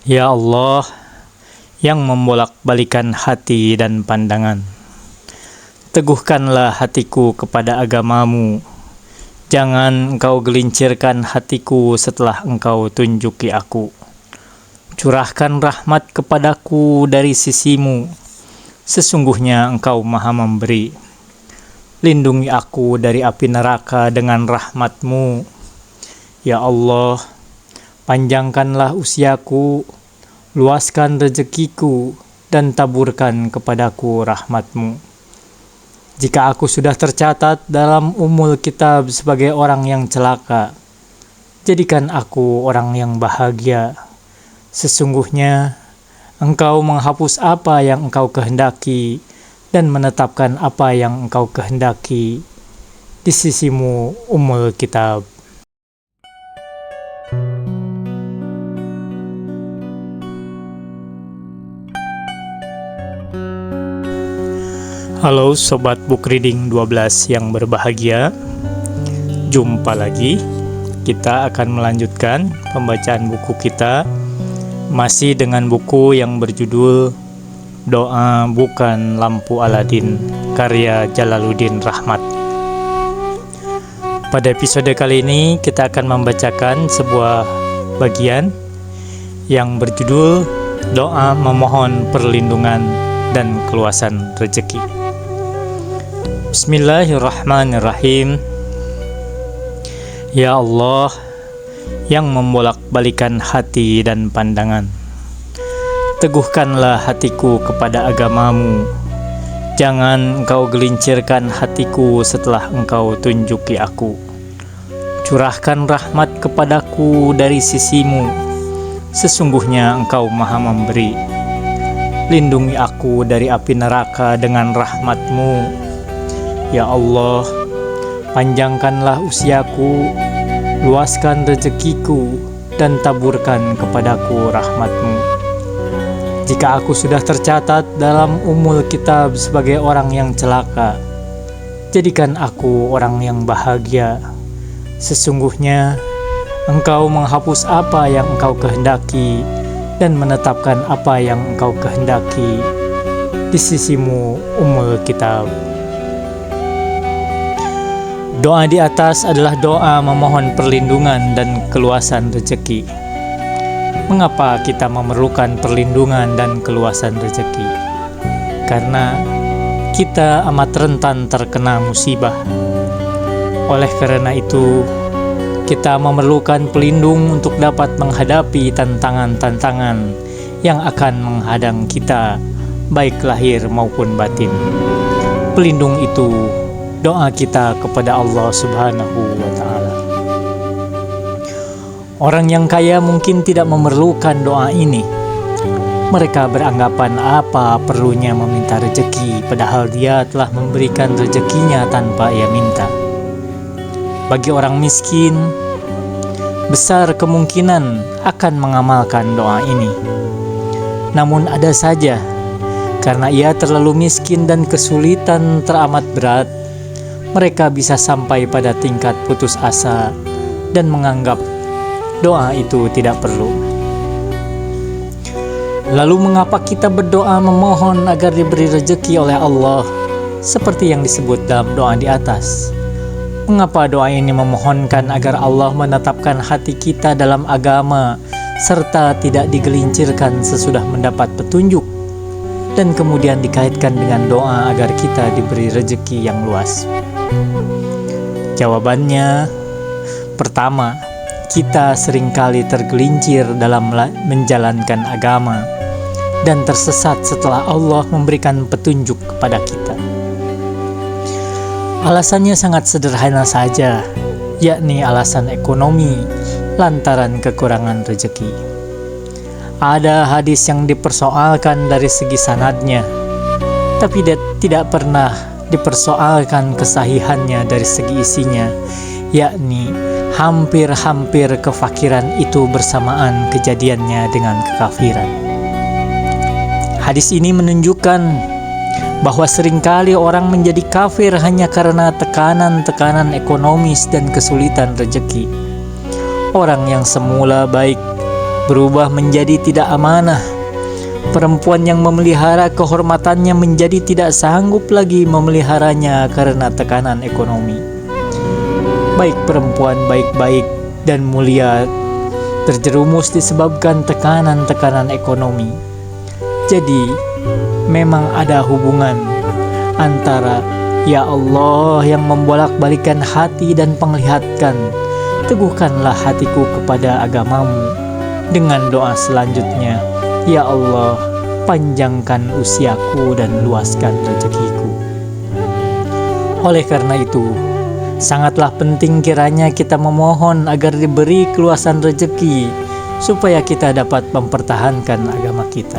Ya Allah, yang membolak-balikan hati dan pandangan, teguhkanlah hatiku kepada agamamu. Jangan engkau gelincirkan hatiku setelah engkau tunjuki aku. Curahkan rahmat kepadaku dari sisimu. Sesungguhnya engkau maha memberi. Lindungi aku dari api neraka dengan rahmatmu. Ya Allah, panjangkanlah usiaku, luaskan rezekiku, dan taburkan kepadaku rahmatmu. Jika aku sudah tercatat dalam umul kitab sebagai orang yang celaka, jadikan aku orang yang bahagia. Sesungguhnya engkau menghapus apa yang engkau kehendaki dan menetapkan apa yang engkau kehendaki di sisimu umul kitab. Halo Sobat Book Reading 12 yang berbahagia. Jumpa lagi. Kita akan melanjutkan pembacaan buku kita, masih dengan buku yang berjudul Doa Bukan Lampu Aladin, karya Jalaluddin Rahmat. Pada episode kali ini kita akan membacakan sebuah bagian yang berjudul Doa Memohon Perlindungan dan Keluasan Rezeki. Bismillahirrahmanirrahim. Ya Allah, yang membolak-balikan hati dan pandangan, teguhkanlah hatiku kepada agamamu. Jangan engkau gelincirkan hatiku setelah engkau tunjuki aku. Curahkan rahmat kepadaku dari sisimu. Sesungguhnya engkau maha memberi. Lindungi aku dari api neraka dengan rahmatmu. Ya Allah, panjangkanlah usiaku, luaskan rezekiku, dan taburkan kepadaku rahmatmu. Jika aku sudah tercatat dalam umul kitab sebagai orang yang celaka, jadikan aku orang yang bahagia. Sesungguhnya engkau menghapus apa yang engkau kehendaki dan menetapkan apa yang engkau kehendaki di sisimu umul kitab. Doa di atas adalah doa memohon perlindungan dan keluasan rezeki. Mengapa kita memerlukan perlindungan dan keluasan rezeki? Karena kita amat rentan terkena musibah. Oleh karena itu, kita memerlukan pelindung untuk dapat menghadapi tantangan-tantangan yang akan menghadang kita, baik lahir maupun batin. Pelindung itu doa kita kepada Allah Subhanahu wa Ta'ala. Orang yang kaya mungkin tidak memerlukan doa ini. Mereka beranggapan apa perlunya meminta rezeki, padahal dia telah memberikan rezekinya tanpa ia minta. Bagi orang miskin, besar kemungkinan akan mengamalkan doa ini. Namun ada saja, karena ia terlalu miskin dan kesulitan teramat berat, mereka bisa sampai pada tingkat putus asa dan menganggap doa itu tidak perlu. Lalu mengapa kita berdoa memohon agar diberi rezeki oleh Allah seperti yang disebut dalam doa di atas? Mengapa doa ini memohonkan agar Allah menetapkan hati kita dalam agama serta tidak digelincirkan sesudah mendapat petunjuk, dan kemudian dikaitkan dengan doa agar kita diberi rezeki yang luas? Jawabannya, pertama, kita seringkali tergelincir dalam menjalankan agama dan tersesat setelah Allah memberikan petunjuk kepada kita. Alasannya sangat sederhana saja, yakni alasan ekonomi lantaran kekurangan rezeki. Ada hadis yang dipersoalkan dari segi sanadnya, tapi tidak pernah dipersoalkan kesahihannya dari segi isinya, yakni hampir-hampir kefakiran itu bersamaan kejadiannya dengan kekafiran. Hadis ini menunjukkan bahwa seringkali orang menjadi kafir hanya karena tekanan-tekanan ekonomis dan kesulitan rezeki. Orang yang semula baik berubah menjadi tidak amanah. Perempuan yang memelihara kehormatannya menjadi tidak sanggup lagi memeliharanya karena tekanan ekonomi. Baik perempuan baik-baik dan mulia terjerumus disebabkan tekanan-tekanan ekonomi. Jadi, memang ada hubungan antara ya Allah yang membolak-balikan hati dan penglihatkan, teguhkanlah hatiku kepada agamamu, dengan doa selanjutnya, ya Allah, panjangkan usiaku dan luaskan rezekiku. Oleh karena itu, sangatlah penting kiranya kita memohon agar diberi keluasan rezeki, supaya kita dapat mempertahankan agama kita.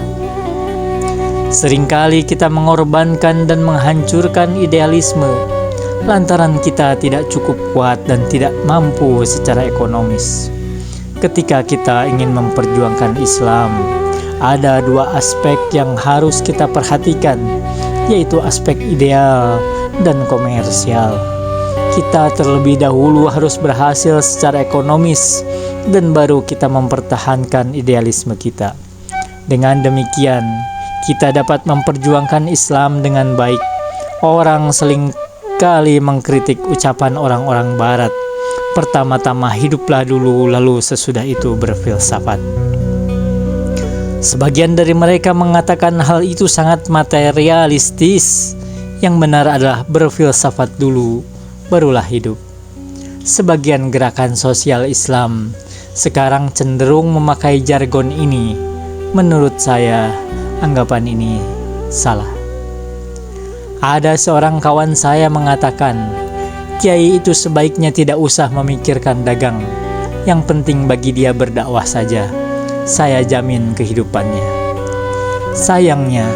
Seringkali kita mengorbankan dan menghancurkan idealisme, lantaran kita tidak cukup kuat dan tidak mampu secara ekonomis. Ketika kita ingin memperjuangkan Islam, ada dua aspek yang harus kita perhatikan, yaitu aspek ideal dan komersial. Kita terlebih dahulu harus berhasil secara ekonomis, dan baru kita mempertahankan idealisme kita. Dengan demikian, kita dapat memperjuangkan Islam dengan baik. Orang seringkali mengkritik ucapan orang-orang Barat. Pertama-tama hiduplah dulu, lalu sesudah itu berfilsafat. Sebagian dari mereka mengatakan hal itu sangat materialistis. Yang benar adalah berfilsafat dulu, barulah hidup. Sebagian gerakan sosial Islam sekarang cenderung memakai jargon ini. Menurut saya, anggapan ini salah. Ada seorang kawan saya mengatakan, kiai itu sebaiknya tidak usah memikirkan dagang. Yang penting bagi dia berdakwah saja. Saya jamin kehidupannya. Sayangnya,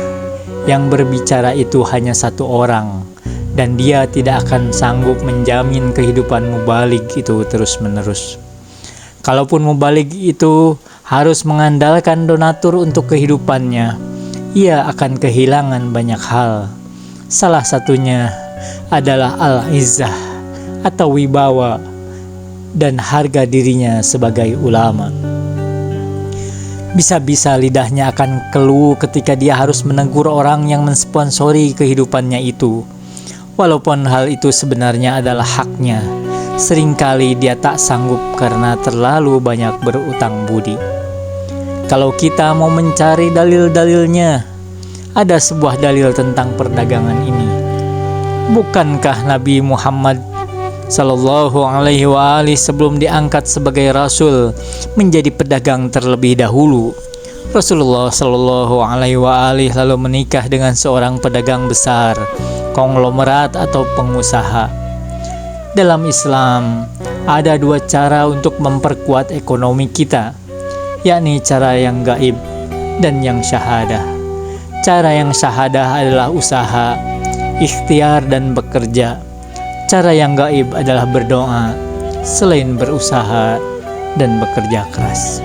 yang berbicara itu hanya satu orang, dan dia tidak akan sanggup menjamin kehidupan mubalik itu terus-menerus. Kalaupun mubalik itu harus mengandalkan donatur untuk kehidupannya, ia akan kehilangan banyak hal. Salah satunya adalah al-izzah atau wibawa dan harga dirinya sebagai ulama. Bisa-bisa lidahnya akan keluh ketika dia harus menegur orang yang mensponsori kehidupannya itu. Walaupun hal itu sebenarnya adalah haknya, seringkali dia tak sanggup karena terlalu banyak berutang budi. Kalau kita mau mencari dalil-dalilnya, ada sebuah dalil tentang perdagangan ini. Bukankah Nabi Muhammad Sallallahu Alaihi Wasallam sebelum diangkat sebagai Rasul menjadi pedagang terlebih dahulu? Rasulullah Sallallahu Alaihi Wasallam lalu menikah dengan seorang pedagang besar, konglomerat atau pengusaha. Dalam Islam, ada dua cara untuk memperkuat ekonomi kita, yakni cara yang gaib dan yang syahadah. Cara yang syahadah adalah usaha, ikhtiar dan bekerja. Cara yang gaib adalah berdoa, selain berusaha dan bekerja keras.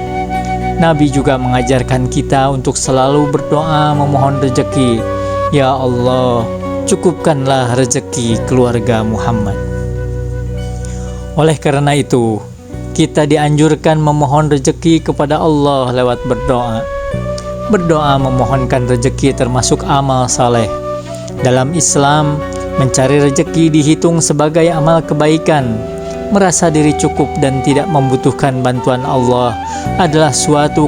Nabi juga mengajarkan kita untuk selalu berdoa memohon rezeki. Ya Allah, cukupkanlah rezeki keluarga Muhammad. Oleh karena itu, kita dianjurkan memohon rezeki kepada Allah lewat berdoa. Berdoa memohonkan rezeki termasuk amal saleh. Dalam Islam, mencari rezeki dihitung sebagai amal kebaikan. Merasa diri cukup dan tidak membutuhkan bantuan Allah adalah suatu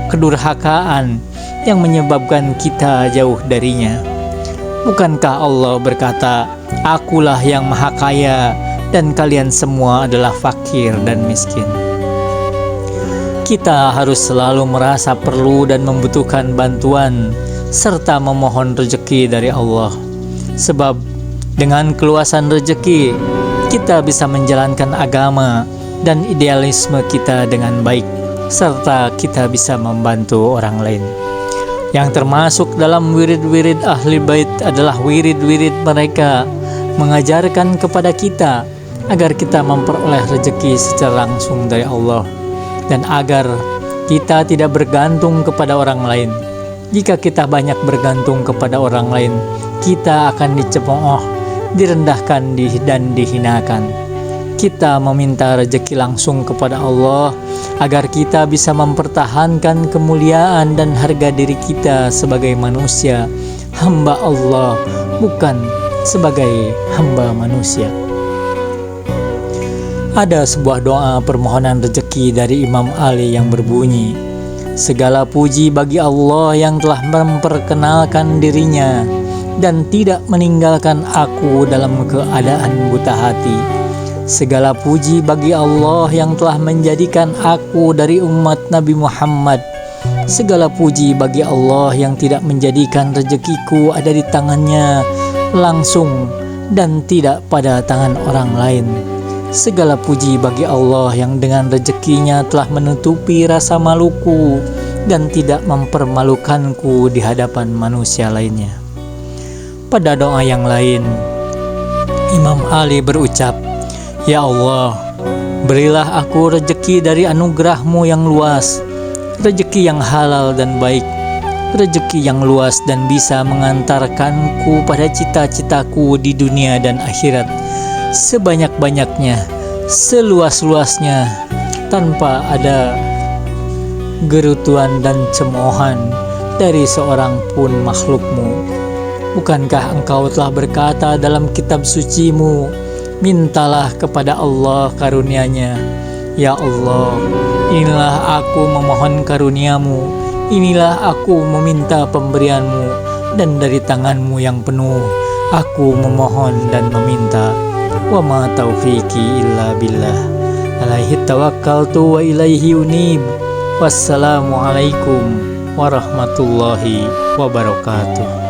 kedurhakaan yang menyebabkan kita jauh darinya. Bukankah Allah berkata, "Akulah yang maha kaya dan kalian semua adalah fakir dan miskin." Kita harus selalu merasa perlu dan membutuhkan bantuan serta memohon rezeki dari Allah. Sebab dengan keluasan rezeki, kita bisa menjalankan agama dan idealisme kita dengan baik, serta kita bisa membantu orang lain. Yang termasuk dalam wirid-wirid ahli bait adalah wirid-wirid mereka mengajarkan kepada kita agar kita memperoleh rezeki secara langsung dari Allah, dan agar kita tidak bergantung kepada orang lain. Jika kita banyak bergantung kepada orang lain, kita akan dicemooh, direndahkan dan dihinakan. kita meminta rezeki langsung kepada Allah agar kita bisa mempertahankan kemuliaan dan harga diri kita sebagai manusia, hamba Allah, bukan sebagai hamba manusia. Ada sebuah doa permohonan rezeki dari Imam Ali yang berbunyi, segala puji bagi Allah yang telah memperkenalkan dirinya dan tidak meninggalkan aku dalam keadaan buta hati. Segala puji bagi Allah yang telah menjadikan aku dari umat Nabi Muhammad. Segala puji bagi Allah yang tidak menjadikan rezekiku ada di tangannya langsung dan tidak pada tangan orang lain. Segala puji bagi Allah yang dengan rezekinya telah menutupi rasa maluku dan tidak mempermalukanku di hadapan manusia lainnya. Pada doa yang lain, Imam Ali berucap, ya Allah, berilah aku rezeki dari anugerah-Mu yang luas, rezeki yang halal dan baik, rezeki yang luas dan bisa mengantarkanku pada cita-citaku di dunia dan akhirat, sebanyak-banyaknya, seluas-luasnya, tanpa ada gerutuan dan cemoohan dari seorang pun makhluk-Mu. Bukankah Engkau telah berkata dalam kitab suci-Mu, mintalah kepada Allah karunia-Nya. Ya Allah, inilah aku memohon karunia-Mu, inilah aku meminta pemberian-Mu, dan dari tangan-Mu yang penuh aku memohon dan meminta. Wa ma taufiqi illa billah, alaihi tawakkaltu wa ilaihi unib. Wassalamualaikum warahmatullahi wabarakatuh.